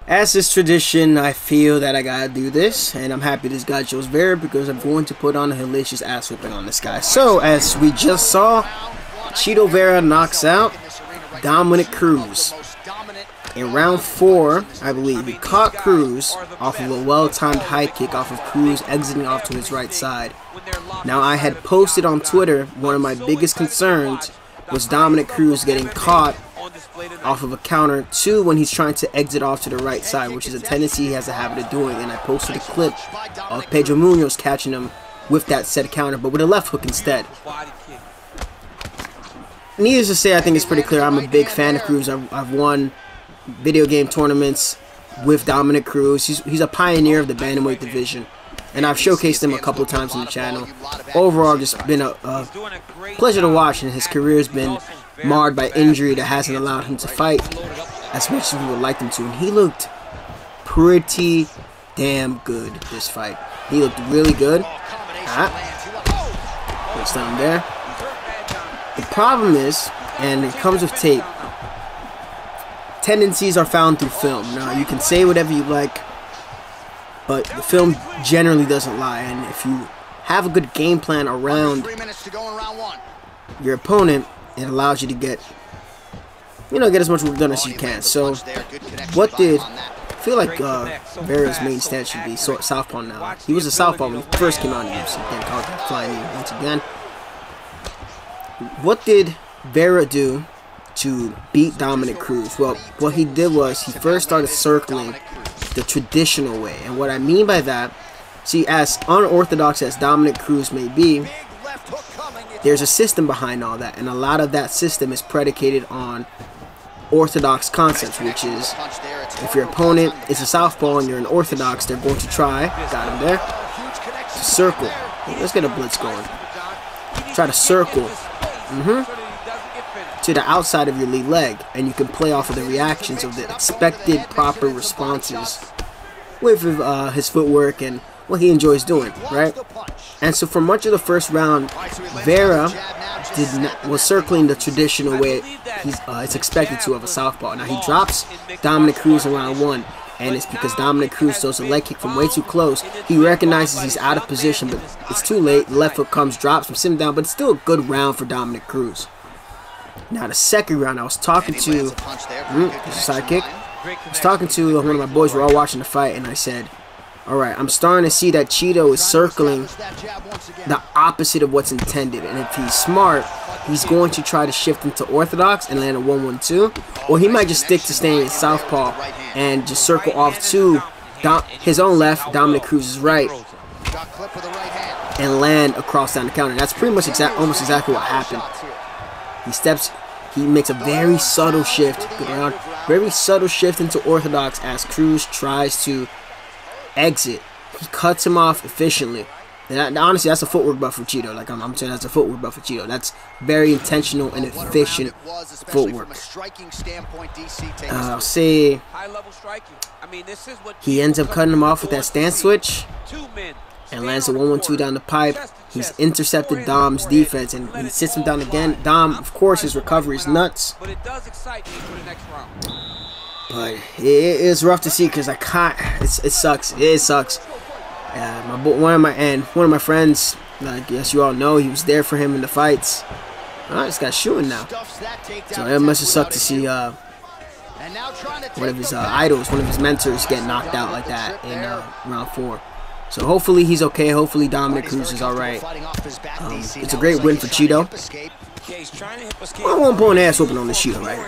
As is tradition, I feel that I gotta do this, and I'm happy this guy chose Vera because I'm going to put on a hellacious ass whipping on this guy. So, as we just saw, Chito Vera knocks out Dominick Cruz. In round 4, I believe, he caught Cruz off of a well-timed high kick off of Cruz exiting off to his right side. Now, I had posted on Twitter, one of my biggest concerns was Dominick Cruz getting caught off of a counter 2 when he's trying to exit off to the right side, which is a tendency he has a habit of doing. And I posted a clip of Pedro Munoz catching him with that said counter, but with a left hook instead. Needless to say, I think it's pretty clear I'm a big fan of Cruz. I've won video game tournaments with Dominick Cruz. He's a pioneer of the bantamweight division, and I've showcased him a couple of times on the channel. Overall, just been a pleasure to watch, and his career has been marred by injury that hasn't allowed him to fight as much as we would like him to. And he looked pretty damn good this fight. He looked really good. Puts down there. The problem is, and it comes with tape, tendencies are found through film. Now, you can say whatever you like, but the film generally doesn't lie. And if you have a good game plan around your opponent, it allows you to get as much work done as you can. So, what did I feel like Vera's main stance should be southpaw now. He was a southpaw when he first came out in the UFC. Again, called him flying knee once again. What did Vera do to beat Dominick Cruz? Well, what he did was he first started circling the traditional way. And what I mean by that, see, as unorthodox as Dominick Cruz may be, there's a system behind all that, and a lot of that system is predicated on orthodox concepts, which is if your opponent is a southpaw and you're an orthodox, they're going to try, got him there, to circle. Let's get a blitz going. Try to circle to the outside of your lead leg, and you can play off of the reactions of the expected proper responses with his footwork and what he enjoys doing, right? And so for much of the first round, Vera was circling the traditional way it's expected to of a southpaw. Now he drops Dominick Cruz in round 1, and it's because Dominick Cruz throws a leg kick from way too close. He recognizes he's out of position, but it's too late. The left hook comes, drops him, sits him down, but it's still a good round for Dominick Cruz. Now the second round, I was talking to there's a side kick. I was talking to one of my boys. We're all watching the fight, and I said, alright, I'm starting to see that Chito is circling the opposite of what's intended. And if he's smart, he's going to try to shift into orthodox and land a 1-1-2. Or he might just stick to staying in southpaw and just circle off to his own left, Dominick Cruz's right, and land across down the counter. That's pretty much almost exactly what happened. He makes a very subtle shift, good round, very subtle shift into orthodox as Cruz tries to exit. He cuts him off efficiently. And honestly, that's a footwork buff for Chito. Like I'm saying, that's a footwork buff for Chito. That's very intentional and efficient footwork. I'll say he ends up cutting him off with that stance switch and lands a 1-1-2 down the pipe. He's intercepted Dom's defense, and he sits him down again. Dom, of course, his recovery is nuts. But it is rough to see because I can't. It sucks. It sucks. One of my friends, I guess you all know, he was there for him in the fights. This guy's shooting now. So it must have sucked to see one of his idols, one of his mentors, get knocked out like that in round 4. So hopefully he's okay. Hopefully Dominick Cruz is alright. It's a great win for Chito. I won't pull an ass open on the Chito, right?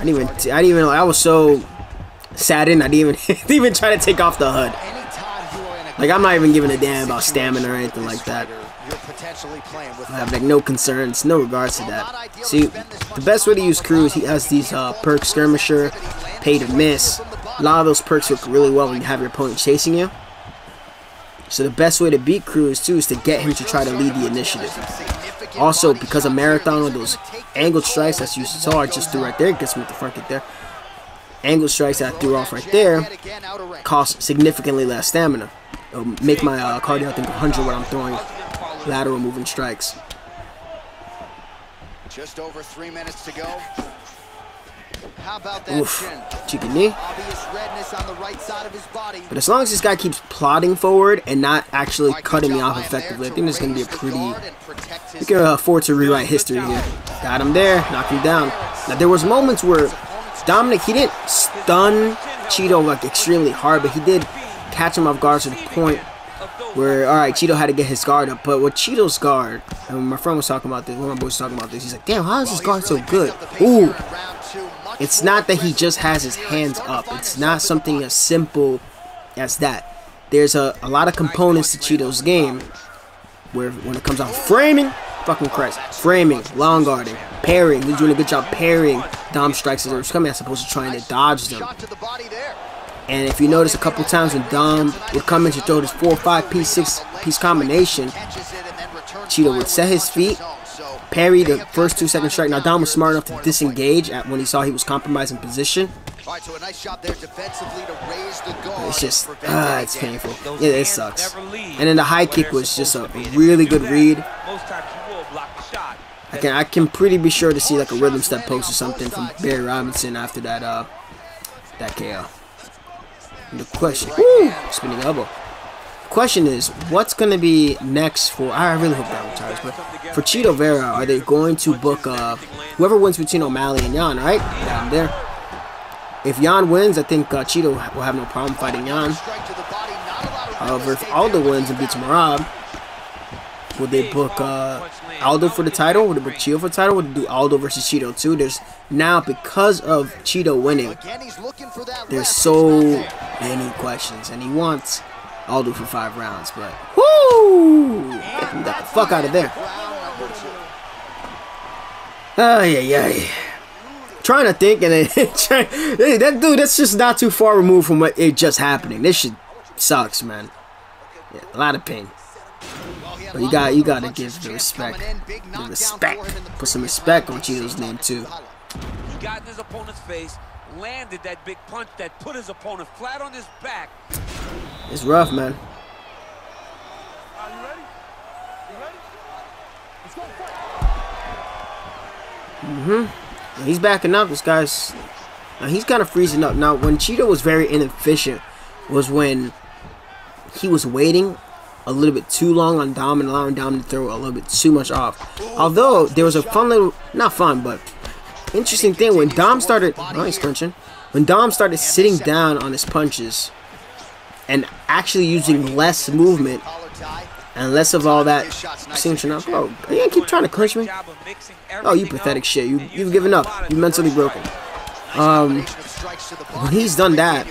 I was so saddened. I didn't even try to take off the HUD. Like, I'm not even giving a damn about stamina or anything like that. I have like no concerns, no regards to that. See, the best way to use Cruz, he has these perks: skirmisher, pay to miss. A lot of those perks work really well when you have your opponent chasing you. So the best way to beat Cruz too is to get him to try to lead the initiative. Also, because of Marathon with those angled strikes, as you saw, I just threw right there, gets me with the front kick there. Angled strikes that I threw off right there cost significantly less stamina. It'll make my cardio, I think, 100 when I'm throwing lateral moving strikes. Just over 3 minutes to go. Oof. Cheeky knee. But as long as this guy keeps plodding forward and not actually cutting me off effectively, I think this is going to be a pretty... We can afford to rewrite history here. Got him there. Knocked him down. Now, there was moments where Dominick, he didn't stun Cheeto like extremely hard, but he did catch him off guard to the point where, alright, Cheeto had to get his guard up. But with Cheeto's guard, and when my friend was talking about this, one of my boys was talking about this, he's like, damn, how is his guard so good? Ooh. It's not that he just has his hands up. It's not something as simple as that. There's a lot of components to Cheeto's game where when it comes out framing, fucking Christ, framing, long guarding, parrying. He's doing a good job parrying Dom strikes that are coming as opposed to trying to dodge them. And if you notice a couple times when Dom would come in to throw this 4 or 5 piece, 6 piece combination, Cheeto would set his feet, parry the first 2 second strike. Now Dom was smart enough to disengage when he saw he was compromising position. It's just, it's painful. Yeah, it sucks. And then the high kick was just a really good read. I can pretty be sure to see like a rhythm step post or something from Barry Robinson after that that KO. And the question, spinning elbow. Question is, what's going to be next for, I really hope that retires, but for Cheeto Vera, are they going to book whoever wins between O'Malley and Yan, right? Yeah, I'm there. If Yan wins, I think Cheeto will have no problem fighting Yan. However, if Aldo wins and beats Marab, would they book Aldo for the title? Would they book Cheeto for the title? Would they do Aldo versus Cheeto too? There's now, because of Cheeto winning, there's so many questions, and he wants Aldo for 5 rounds, but whoo! Get the fuck out of there. Oh yeah. Trying to think, and that dude, that's just not too far removed from what it just happening. This shit sucks, man. Yeah, a lot of pain. But you gotta give the respect. The respect. Put some respect on Cheeto's name too. He got in his opponent's face, landed that big punch that put his opponent flat on his back. It's rough, man. Are you ready? You ready? Let's go fight. He's backing up. This guy's he's kind of freezing up. Now, when Cheeto was very inefficient was when he was waiting a little bit too long on Dom and allowing Dom to throw a little bit too much off. Although there was a fun little, not fun, but interesting thing when Dom started, he's clinching. When Dom started sitting down on his punches and actually using less movement and less of all that signature. Now, bro, you gonna keep trying to clinch me? Oh, you pathetic shit. You've given up. You're mentally broken. When he's done that,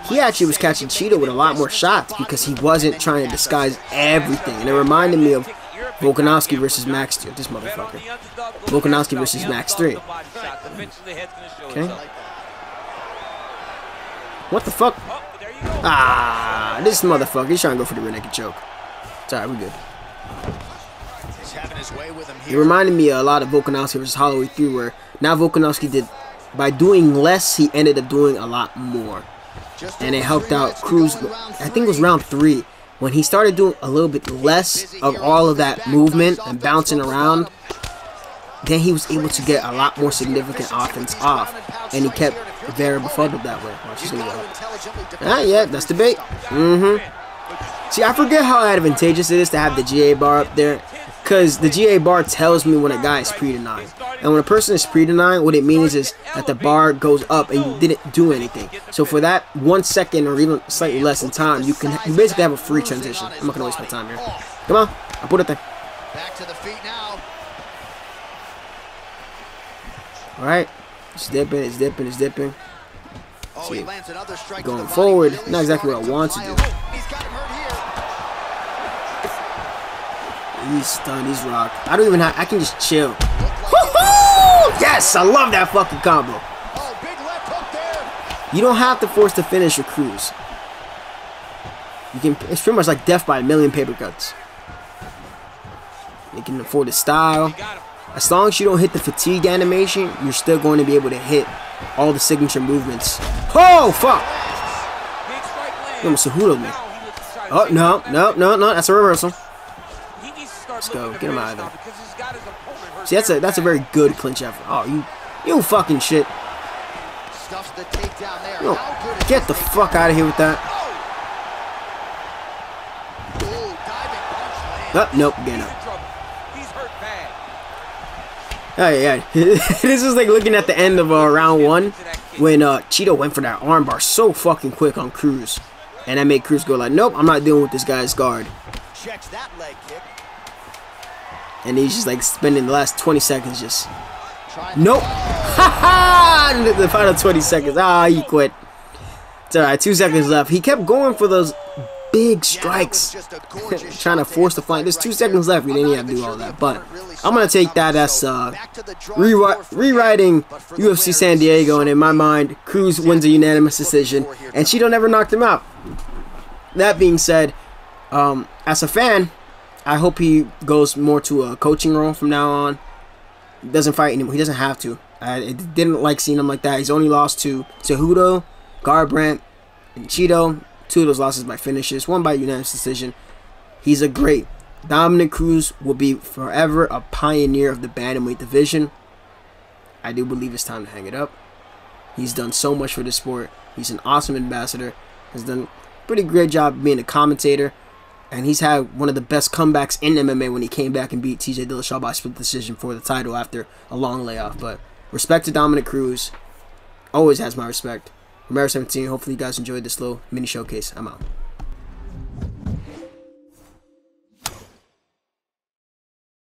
he actually was catching Cheeto with a lot more shots because he wasn't trying to disguise everything. And it reminded me of Volkanovski versus Max 2. This motherfucker. Volkanovski versus Max 3. Okay. What the fuck? Ah, this motherfucker. He's trying to go for the rear naked choke. It's alright, we're good. It reminded me a lot of Volkanovski versus Holloway 3, where now Volkanovski did, by doing less, he ended up doing a lot more. And it helped out Cruz. I think it was round 3 when he started doing a little bit less of all of that movement and bouncing around. Then he was able to get a lot more significant offense off, and he kept very befuddled that way. Watch this. Yeah, that's the bait. See, I forget how advantageous it is to have the GA bar up there, because the GA bar tells me when a guy is pre-denied. And when a person is pre-denied, what it means is that the bar goes up and you didn't do anything. So for that 1 second or even slightly less in time, you basically have a free transition. I'm not gonna waste my time here. Come on, I'll put it there. Back to the feet now. Alright, it's dipping, it's dipping, it's dipping. Oh, he lands another strike going forward, not exactly what I want to do. He's got him hurt here. He's stunned, he's rocked. I don't even have, I can just chill. Yes, I love that fucking combo. Oh, big left hook there. You don't have to force the finish or Cruz. You can, it's pretty much like death by a million paper cuts. You can afford the style. As long as you don't hit the fatigue animation, you're still going to be able to hit all the signature movements. Oh, fuck! You almost Cejudo'd me. Oh, no, that's a reversal. Let's go, get him out of there. See, that's a very good clinch effort. Oh, you fucking shit. Stuffs the takedown there. Yo, How good is get the this fuck out of here with that. Ooh, diving punch lands. Nope, again He's up. in trouble. He's hurt bad. Oh yeah, this is like looking at the end of round 1 when Cheeto went for that armbar so fucking quick on Cruz, and that made Cruz go like, nope, I'm not dealing with this guy's guard. Checks that leg kick. And he's just like spending the last 20 seconds just, Trying nope, ha. The final 20 seconds, he quit. It's alright, 2 seconds left. He kept going for those big strikes, trying to force the fight. There's 2 seconds left. We didn't even have to do all that, but I'm gonna take that as rewriting UFC San Diego, and in my mind, Cruz wins a unanimous decision, and Cheeto never knocked him out. That being said, as a fan, I hope he goes more to a coaching role from now on. He doesn't fight anymore. He doesn't have to. I didn't like seeing him like that. He's only lost to Cejudo, Garbrandt, and Cheeto. 2 of those losses by finishes, 1 by unanimous decision. He's a great. Dominick Cruz will be forever a pioneer of the bantamweight division. I do believe it's time to hang it up. He's done so much for the sport. He's an awesome ambassador. Has done a pretty great job being a commentator. And he's had one of the best comebacks in MMA when he came back and beat TJ Dillashaw by split decision for the title after a long layoff. But respect to Dominick Cruz. Always has my respect. Romero 17, hopefully you guys enjoyed this little mini showcase. I'm out.